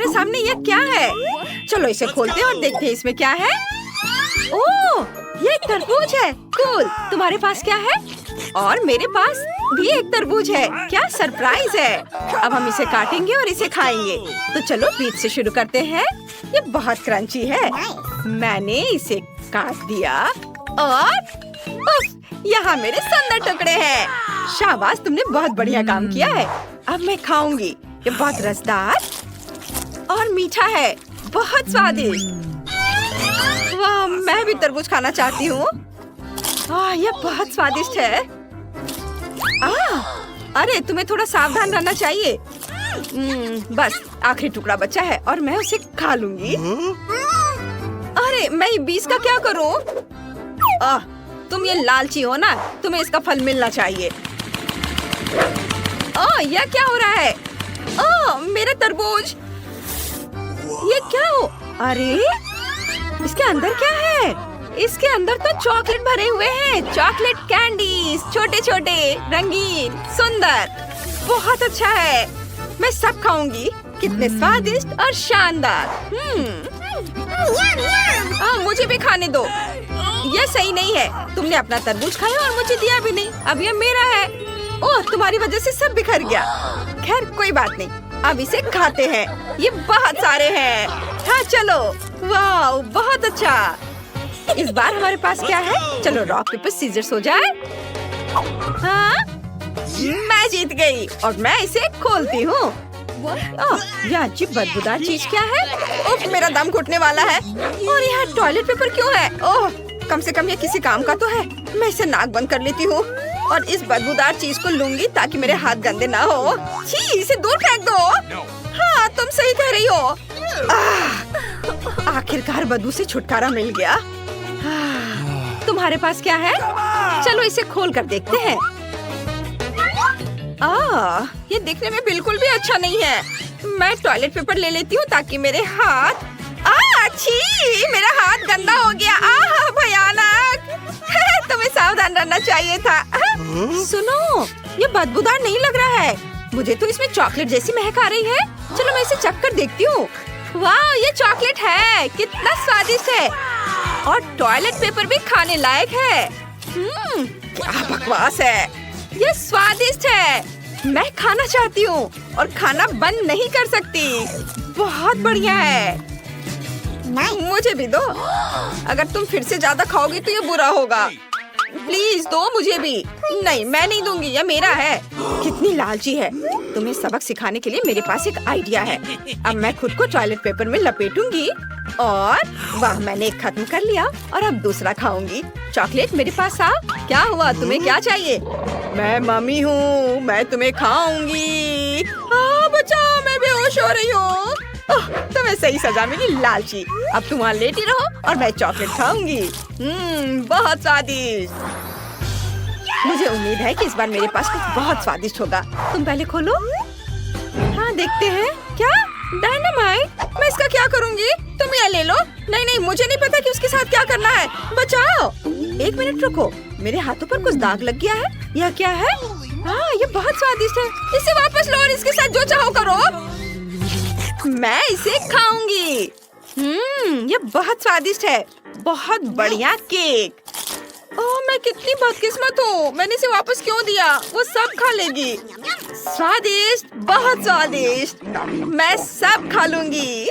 मेरे सामने ये क्या है? चलो इसे खोलते हैं और देखते हैं इसमें क्या है। ओह, ये एक तरबूज है। कूल। तुम्हारे पास क्या है? और मेरे पास भी एक तरबूज है। क्या सरप्राइज है। अब हम इसे काटेंगे और इसे खाएंगे। तो चलो बीच से शुरू करते हैं। ये बहुत क्रंची है। मैंने इसे काट दिया और यहाँ मेरे सुंदर टुकड़े हैं। शाबाश, तुमने बहुत बढ़िया काम किया है। अब मैं खाऊंगी। ये बहुत रसदार और मीठा है, बहुत स्वादिष्ट। वाह, मैं भी तरबूज खाना चाहती हूँ। ये बहुत स्वादिष्ट है। अरे तुम्हें थोड़ा सावधान रहना चाहिए। बस आखिरी टुकड़ा बचा है और मैं उसे खा लूंगी। अरे मैं बीज का क्या करूँ? तुम ये लालची हो ना, तुम्हें इसका फल मिलना चाहिए। यह क्या हो रहा है? मेरा तरबूज। ये क्या हो? अरे इसके अंदर क्या है? इसके अंदर तो चॉकलेट भरे हुए हैं। चॉकलेट कैंडीज, छोटे छोटे, रंगीन, सुंदर। बहुत अच्छा है। मैं सब खाऊंगी। कितने स्वादिष्ट और शानदार। मुझे भी खाने दो। यह सही नहीं है। तुमने अपना तरबूज खाया और मुझे दिया भी नहीं। अब यह मेरा है। ओह, तुम्हारी वजह से सब बिखर गया। खैर कोई बात नहीं, अब इसे खाते हैं। ये बहुत सारे हैं। हाँ चलो। वाह, बहुत अच्छा। इस बार हमारे पास क्या है? चलो रॉक पेपर सीजर्स हो जाए। हाँ, मैं जीत गई और मैं इसे खोलती हूँ। यह अजीब बदबूदार चीज क्या है? उफ, मेरा दम घुटने वाला है। और यहाँ टॉयलेट पेपर क्यों है? ओह, कम से कम ये किसी काम का तो है। मैं इसे नाक बंद कर लेती हूँ और इस बदबूदार चीज को लूंगी ताकि मेरे हाथ गंदे ना हो। छी, इसे दूर फेंक दो। हाँ, तुम सही कह रही हो। आखिरकार बदबू से छुटकारा मिल गया। तुम्हारे पास क्या है? चलो इसे खोल कर देखते हैं। ये दिखने में बिल्कुल भी अच्छा नहीं है। मैं टॉयलेट पेपर ले लेती हूँ ताकि मेरे हाथ। छी, मेरा हाथ गंदा हो गया। भयानक। तुम्हें सावधान रहना चाहिए था। सुनो, ये बदबूदार नहीं लग रहा है। मुझे तो इसमें चॉकलेट जैसी महक आ रही है। चलो मैं इसे चख कर देखती हूँ। वाह, ये चॉकलेट है। कितना स्वादिष्ट है और टॉयलेट पेपर भी खाने लायक है। क्या बकवास है। ये स्वादिष्ट है। मैं खाना चाहती हूँ और खाना बंद नहीं कर सकती। बहुत बढ़िया है। मुझे भी दो। अगर तुम फिर से ज्यादा खाओगी तो ये बुरा होगा। प्लीज दो मुझे भी। नहीं, मैं नहीं दूंगी, यह मेरा है। कितनी लालची है। तुम्हें सबक सिखाने के लिए मेरे पास एक आइडिया है। अब मैं खुद को टॉयलेट पेपर में लपेटूंगी और वाह, मैंने एक खत्म कर लिया और अब दूसरा खाऊंगी। चॉकलेट मेरे पास आ। क्या हुआ? तुम्हें क्या चाहिए? मैं मम्मी हूँ, मैं तुम्हें खाऊंगी। बचाओ, मैं बेहोश हो रही हूँ। तुम्हें सही सजा मिली लालची। अब तुम वहाँ लेटी रहो और मैं चॉकलेट खाऊंगी। बहुत स्वादिष्ट। मुझे उम्मीद है कि इस बार मेरे पास कुछ बहुत स्वादिष्ट होगा। तुम पहले खोलो। हाँ, देखते हैं। क्या डायनामाइट? मैं इसका क्या करूँगी? तुम यह ले लो। नहीं नहीं, मुझे नहीं पता कि उसके साथ क्या करना है। बचाओ। एक मिनट रुको, मेरे हाथों पर कुछ दाग लग गया है। यह क्या है? हाँ, ये बहुत स्वादिष्ट है। इसे वापस लो और इसके साथ जो चाहो करो। मैं इसे खाऊंगी। ये बहुत स्वादिष्ट है। बहुत बढ़िया केक। ओह, मैं कितनी बदकिस्मत हूँ। मैंने इसे वापस क्यों दिया? वो सब खा लेगी। स्वादिष्ट, बहुत स्वादिष्ट। मैं सब खा लूंगी।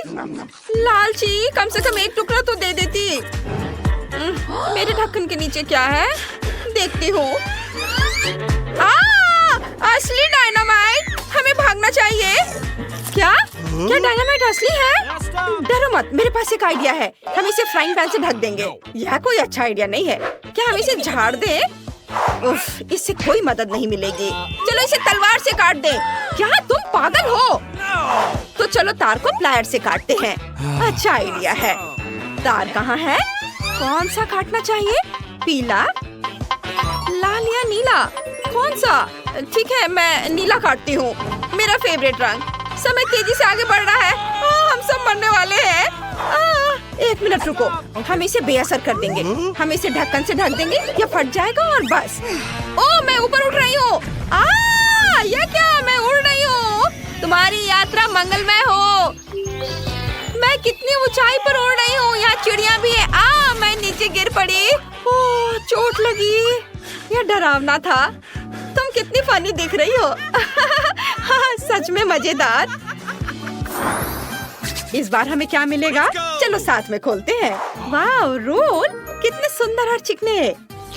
लालची, कम से कम एक टुकड़ा तो दे देती। मेरे ढक्कन के नीचे क्या है? देखती हूँ। असली डायनामाइट। हमें भागना चाहिए। क्या डायनामाइट असली है? डरो मत, मेरे पास एक आइडिया है। हम इसे फ्राइंग पैन से ढक देंगे। यह कोई अच्छा आइडिया नहीं है। क्या हम इसे झाड़ दें? उफ, इससे कोई मदद नहीं मिलेगी। चलो इसे तलवार से काट दें। क्या तुम पागल हो? तो चलो तार को प्लायर से काटते हैं। अच्छा आइडिया है। तार कहाँ है? कौन सा काटना चाहिए? पीला, लाल या नीला? कौन सा? ठीक है, मैं नीला काटती हूँ। मेरा फेवरेट रंग। समय तेजी से आगे बढ़ रहा है। हम सब मरने वाले हैं। एक मिनट रुको, हम इसे बेअसर कर देंगे। हम इसे ढक्कन से ढक देंगे, यह फट जाएगा और बस। ओह, मैं ऊपर उठ रही हूँ। यह क्या? मैं उड़ रही हूँ। तुम्हारी यात्रा मंगलमय हो। मैं कितनी ऊंचाई पर उड़ रही हूँ। यहाँ चिड़िया भी है। मैं नीचे गिर पड़ी। ओह, चोट लगी। यह डरावना था। तुम कितनी फनी दिख रही हो। हाँ, सच में मजेदार। इस बार हमें क्या मिलेगा? चलो साथ में खोलते हैं। वाह, रोल कितने सुंदर और चिकने।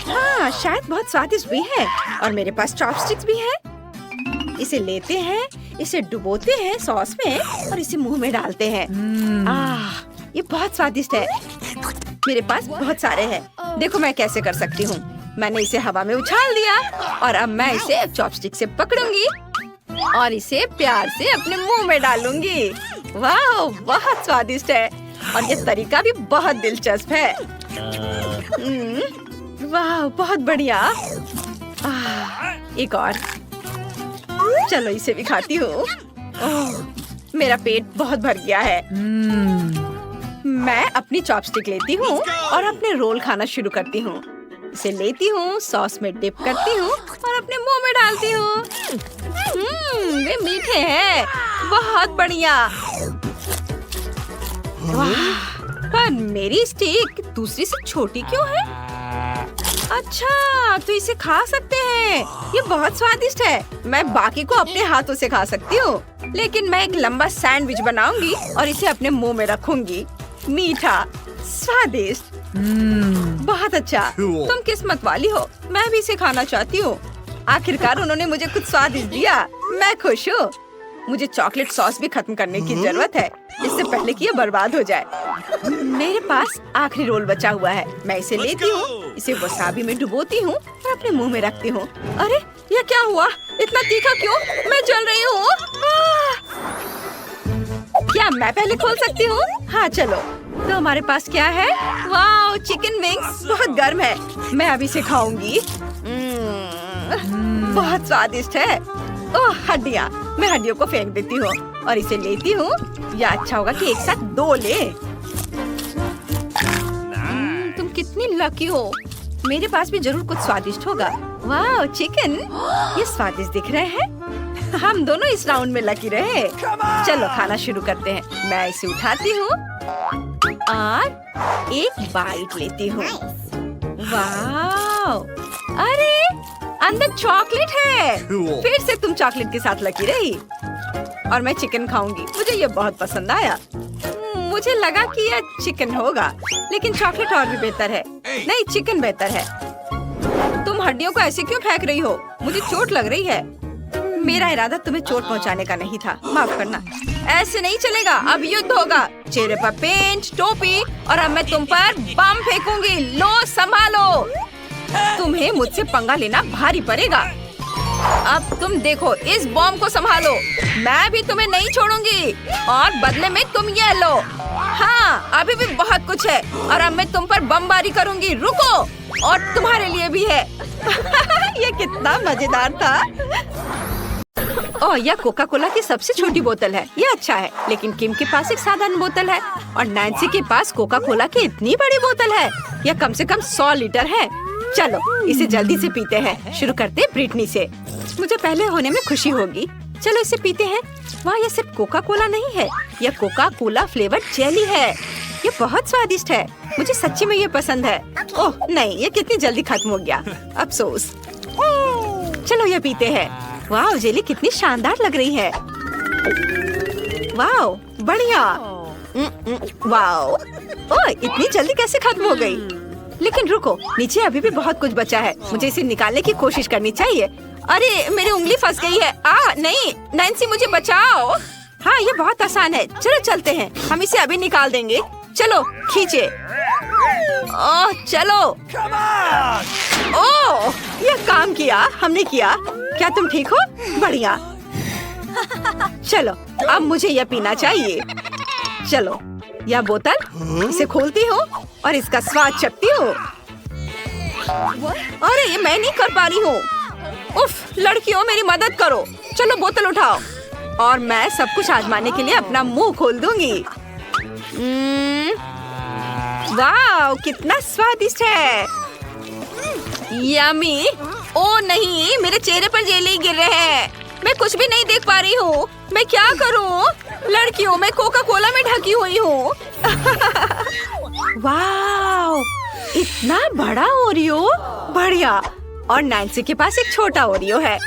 हाँ, शायद बहुत स्वादिष्ट भी है। और मेरे पास चॉपस्टिक्स भी है। इसे लेते हैं, इसे डुबोते हैं सॉस में और इसे मुंह में डालते हैं। ये बहुत स्वादिष्ट है। मेरे पास बहुत सारे हैं। देखो मैं कैसे कर सकती हूँ। मैंने इसे हवा में उछाल दिया और अब मैं इसे चॉपस्टिक से पकड़ूंगी और इसे प्यार से अपने मुंह में डालूंगी। वाह, बहुत स्वादिष्ट है और ये तरीका भी बहुत दिलचस्प है। वाह, बहुत बढ़िया। एक और। चलो इसे भी खाती हूँ। मेरा पेट बहुत भर गया है। मैं अपनी चॉपस्टिक लेती हूँ और अपने रोल खाना शुरू करती हूँ। इसे लेती हूँ, सॉस में डिप करती हूँ और अपने मुंह में डालती हूँ। वे मीठे हैं। बहुत बढ़िया। पर मेरी स्टिक दूसरी से छोटी क्यों है? अच्छा, तो इसे खा सकते हैं। ये बहुत स्वादिष्ट है। मैं बाकी को अपने हाथों से खा सकती हूँ, लेकिन मैं एक लंबा सैंडविच बनाऊंगी और इसे अपने मुंह में रखूंगी। मीठा, स्वादिष्ट, बहुत अच्छा। तुम किस्मत वाली हो। मैं भी इसे खाना चाहती हूँ। आखिरकार उन्होंने मुझे कुछ स्वादिष्ट दिया। मैं खुश हूँ। मुझे चॉकलेट सॉस भी खत्म करने की जरूरत है, इससे पहले कि ये बर्बाद हो जाए। मेरे पास आखिरी रोल बचा हुआ है। मैं इसे लेती हूँ, इसे वसाबी में डुबोती हूँ और अपने मुंह में रखती हूँ। अरे, ये क्या हुआ? इतना तीखा क्यों? मैं जल रही हूँ। क्या मैं पहले खोल सकती हूँ? हाँ, चलो। तो हमारे पास क्या है? वाह, चिकन विंग्स बहुत गर्म है। मैं अभी इसे खाऊंगी। बहुत स्वादिष्ट है। ओह, हड्डियाँ। मैं हड्डियों को फेंक देती हूँ और इसे लेती हूँ। या अच्छा होगा कि एक साथ दो ले। तुम कितनी लकी हो। मेरे पास भी जरूर कुछ स्वादिष्ट होगा। वाह, चिकन, ये स्वादिष्ट दिख रहे हैं। हम दोनों इस राउंड में लकी रहे। चलो खाना शुरू करते हैं। मैं इसे उठाती हूँ और एक बाइट लेती हूँ। वाह, अरे अंदर चॉकलेट है। फिर से तुम चॉकलेट के साथ लकी रही। और मैं चिकन खाऊंगी। मुझे ये बहुत पसंद आया। मुझे लगा कि यह चिकन होगा, लेकिन चॉकलेट और भी बेहतर है। नहीं, चिकन बेहतर है। तुम हड्डियों को ऐसे क्यों फेंक रही हो? मुझे चोट लग रही है। मेरा इरादा तुम्हें चोट पहुंचाने का नहीं था, माफ करना। ऐसे नहीं चलेगा। अब युद्ध होगा। चेहरे पर पेंट, टोपी और अब मैं तुम पर बम फेंकूंगी। लो, संभालो। तुम्हें मुझसे पंगा लेना भारी पड़ेगा। अब तुम देखो, इस बॉम्ब को संभालो। मैं भी तुम्हें नहीं छोड़ूंगी और बदले में तुम ये लो। हाँ, अभी भी बहुत कुछ है और अब मैं तुम पर बमबारी करूंगी। रुको, और तुम्हारे लिए भी है। ये कितना मजेदार था। ओह, यह कोका कोला की सबसे छोटी बोतल है। ये अच्छा है, लेकिन किम के पास एक साधारण बोतल है और नैन्सी के पास कोका कोला की इतनी बड़ी बोतल है। यह कम से कम 100 लीटर है। चलो इसे जल्दी से पीते हैं। शुरू करते हैं ब्रिटनी से। मुझे पहले होने में खुशी होगी। चलो इसे पीते हैं। वाह, यह सिर्फ कोका कोला नहीं है, यह कोका कोला फ्लेवर्ड जेली है। ये बहुत स्वादिष्ट है। मुझे सच्ची में ये पसंद है। ओह नहीं, ये कितनी जल्दी खत्म हो गया। अफसोस। चलो ये पीते हैं। वाह, जेली कितनी शानदार लग रही है। वाह, बढ़िया। वाह, ओह इतनी जल्दी कैसे खत्म हो गई? लेकिन रुको, नीचे अभी भी बहुत कुछ बचा है। मुझे इसे निकालने की कोशिश करनी चाहिए। अरे, मेरी उंगली फंस गई है। नहीं, नैन्सी मुझे बचाओ। हाँ, ये बहुत आसान है। चलो चलते हैं, हम इसे अभी निकाल देंगे। चलो खींचे। ओह चलो। ओह, यह काम किया, हमने किया। क्या तुम ठीक हो? बढ़िया। चलो, अब मुझे यह पीना चाहिए। चलो, यह बोतल, इसे खोलती हूँ और इसका स्वाद चखती हूँ। अरे, ये मैं नहीं कर पा रही हूँ। उफ, लड़कियों मेरी मदद करो। चलो बोतल उठाओ और मैं सब कुछ आजमाने के लिए अपना मुंह खोल दूंगी। वाह, कितना स्वादिष्ट है। यम्मी। ओ नहीं, मेरे चेहरे पर जेली गिर रहे हैं। मैं कुछ भी नहीं देख पा रही हूँ। मैं क्या करूं? लड़कियों, मैं कोका कोला में ढकी हुई हूँ। वाह, इतना बड़ा ओरियो, बढ़िया। और नैन्सी के पास एक छोटा ओरियो है,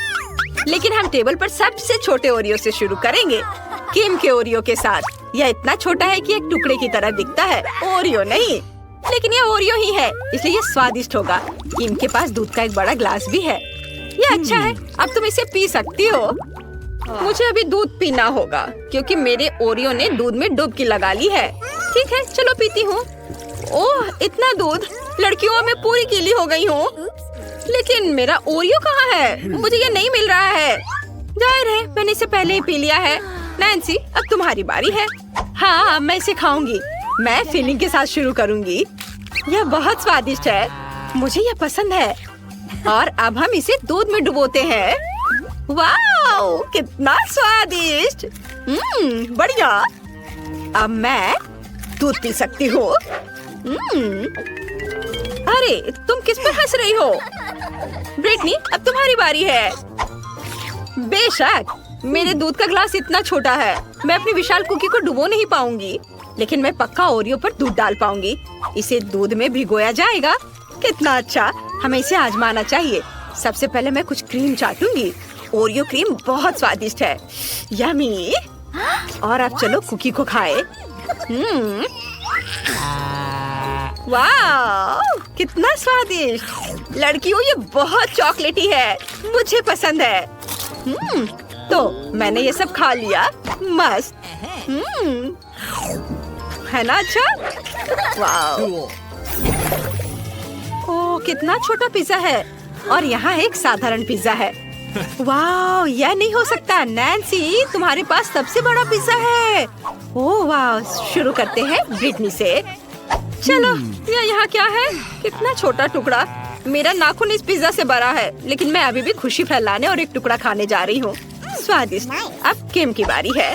लेकिन हम टेबल पर सबसे छोटे ओरियो से शुरू करेंगे, किम के ओरियो के साथ। यह इतना छोटा है कि एक टुकड़े की तरह दिखता है, ओरियो नहीं, लेकिन यह ओरियो ही है, इसलिए यह स्वादिष्ट होगा। किम के पास दूध का एक बड़ा ग्लास भी है। यह अच्छा है, अब तुम इसे पी सकती हो। मुझे अभी दूध पीना होगा क्योंकि मेरे ओरियो ने दूध में डुबकी लगा ली है। ठीक है, चलो पीती हूँ। ओह, इतना दूध! लड़कियों, मैं पूरी गीली हो गई हूँ। लेकिन मेरा ओरियो कहाँ है? मुझे ये नहीं मिल रहा है। जाहिर है, मैंने इसे पहले ही पी लिया है। नैन्सी, अब तुम्हारी बारी है। हाँ, मैं इसे खाऊंगी। मैं फिलिंग के साथ शुरू करूंगी। यह बहुत स्वादिष्ट है, मुझे यह पसंद है। और अब हम इसे दूध में डुबोते हैं। वाओ, कितना स्वादिष्ट! बढ़िया। अब मैं दूध पी सकती हूँ। अरे, तुम किस पर हंस रही हो? ब्रिटनी, अब तुम्हारी बारी है। बेशक, मेरे दूध का ग्लास इतना छोटा है, मैं अपनी विशाल कुकी को डुबो नहीं पाऊंगी, लेकिन मैं पक्का ओरियो पर दूध डाल पाऊंगी। इसे दूध में भिगोया जाएगा। कितना अच्छा, हमें इसे आजमाना चाहिए। सबसे पहले मैं कुछ क्रीम चाटूंगी। ओरियो क्रीम बहुत स्वादिष्ट है, यम्मी। और अब चलो कुकी को खाए। वाह, कितना स्वादिष्ट! लड़कियों, ये बहुत चॉकलेटी है, मुझे पसंद है। तो मैंने ये सब खा लिया। मस्त। है ना अच्छा? वाह। ओह, कितना छोटा पिज्जा है, और यहाँ एक साधारण पिज्जा है। वाह, यह नहीं हो सकता। नैन्सी, तुम्हारे पास सबसे बड़ा पिज्जा है। ओह वाह, शुरू करते हैं ब्रिटनी से। चलो, यह यहाँ क्या है? कितना छोटा टुकड़ा। मेरा नाखून इस पिज्जा से बड़ा है, लेकिन मैं अभी भी खुशी फैलाने और एक टुकड़ा खाने जा रही हूँ। स्वादिष्ट। अब किम की बारी है।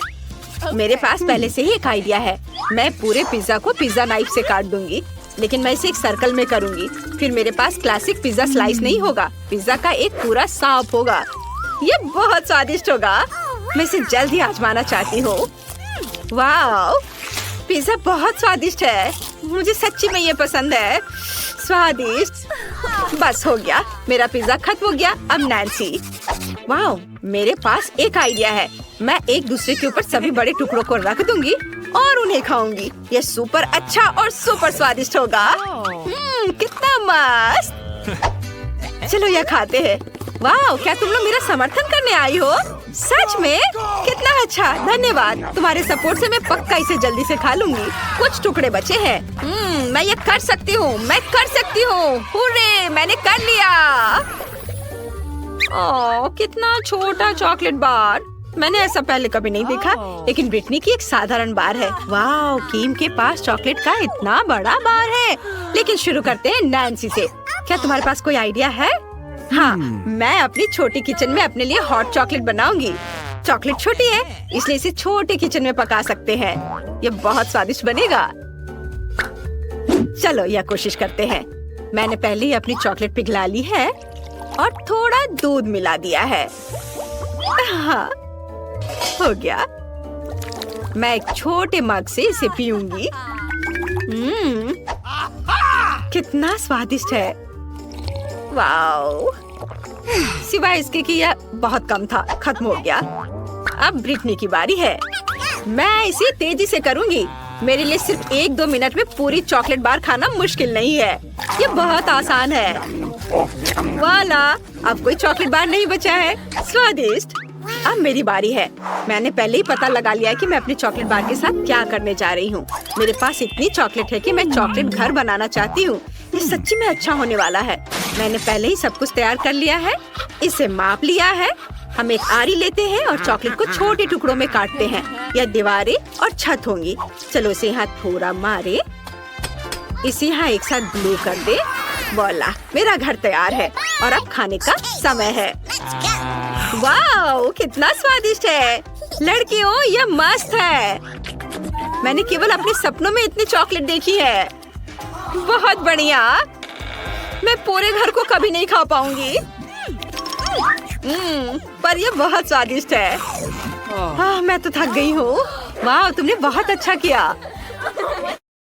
मेरे पास पहले से ही एक आइडिया है। मैं पूरे पिज्जा को पिज्जा नाइफ से काट दूंगी, लेकिन मैं इसे एक सर्कल में करूंगी। फिर मेरे पास क्लासिक पिज्जा स्लाइस नहीं होगा, पिज्जा का एक पूरा सांप होगा। ये बहुत स्वादिष्ट होगा। मैं इसे जल्द ही आजमाना चाहती हूँ। वाह, पिज्जा बहुत स्वादिष्ट है, मुझे सच्ची में ये पसंद है। स्वादिष्ट। बस हो गया, मेरा पिज्जा खत्म हो गया। अब नैन्सी। वाह, मेरे पास एक आइडिया है। मैं एक दूसरे के ऊपर सभी बड़े टुकड़ों को रख दूंगी और उन्हें खाऊंगी। ये सुपर अच्छा और सुपर स्वादिष्ट होगा। कितना मस्त! चलो, यह खाते हैं। वाह, क्या तुम लोग मेरा समर्थन करने आई हो? सच में? कितना अच्छा, धन्यवाद। तुम्हारे सपोर्ट से मैं पक्का इसे जल्दी से खा लूंगी। कुछ टुकड़े बचे हैं। मैं ये कर सकती हूँ, मैं कर सकती हूँ। हुर्रे, मैंने कर लिया। ओह, कितना छोटा चॉकलेट बार। मैंने ऐसा पहले कभी नहीं देखा, लेकिन ब्रिटनी की एक साधारण बार है। वाह, किम के पास चॉकलेट का इतना बड़ा बार है। लेकिन शुरू करते हैं नैन्सी से। क्या तुम्हारे पास कोई आइडिया है? हाँ, मैं अपनी छोटी किचन में अपने लिए हॉट चॉकलेट बनाऊंगी। चॉकलेट छोटी है, इसलिए इसे छोटे किचन में पका सकते हैं। ये बहुत स्वादिष्ट बनेगा। चलो, यह कोशिश करते हैं। मैंने पहले ही अपनी चॉकलेट पिघला ली है और थोड़ा दूध मिला दिया है। हाँ, हो गया। मैं एक छोटे मग से इसे पीऊंगी। कितना स्वादिष्ट है। वाओ, सिवाय इसके कि यह बहुत कम था, खत्म हो गया। अब ब्रिटनी की बारी है। मैं इसे तेजी से करूंगी। मेरे लिए सिर्फ 1-2 मिनट में पूरी चॉकलेट बार खाना मुश्किल नहीं है। ये बहुत आसान है। वाला, अब कोई चॉकलेट बार नहीं बचा है। स्वादिष्ट। अब मेरी बारी है। मैंने पहले ही पता लगा लिया है कि मैं अपने चॉकलेट बार के साथ क्या करने जा रही हूँ। मेरे पास इतनी चॉकलेट है कि मैं चॉकलेट घर बनाना चाहती हूँ। ये सच्ची में अच्छा होने वाला है। मैंने पहले ही सब कुछ तैयार कर लिया है। इसे माप लिया है। हम एक आरी लेते हैं और चॉकलेट को छोटे टुकड़ों में काटते हैं। यह दीवारें और छत होंगी। चलो, इसे यहाँ थोड़ा मारे, इसे यहाँ एक साथ ग्लू कर दे। बोला, मेरा घर तैयार है और अब खाने का समय है। वाह, कितना स्वादिष्ट है। लड़कियों, यह मस्त है। मैंने केवल अपने सपनों में इतनी चॉकलेट देखी है। बहुत बढ़िया। मैं पूरे घर को कभी नहीं खा पाऊंगी। पर यह बहुत स्वादिष्ट है। मैं तो थक गई हूँ। वाह, तुमने बहुत अच्छा किया।